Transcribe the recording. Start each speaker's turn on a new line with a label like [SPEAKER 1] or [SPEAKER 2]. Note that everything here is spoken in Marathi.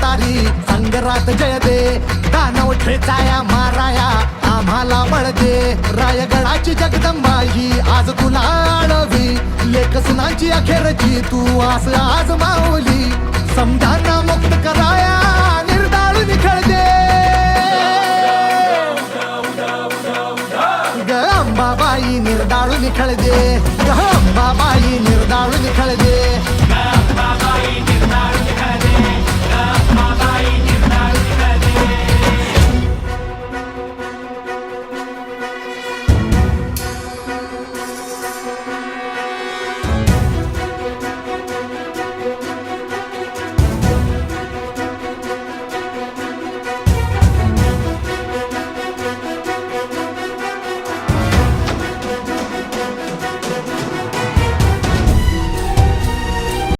[SPEAKER 1] तारी संगरात जय दे दानव ठेचाया माराया आम्हाला बळ दे रायगडाची जगदंबा ही आज तुला आळवी लेख सुनांची अखेरची तू आस आज माऊली समजांना मुक्त कराया निर्दाळ निखळ दे ग अंबाबाई निर्दाळ निखळ दे ग अंबाबाई निर्दाळ निखळ दे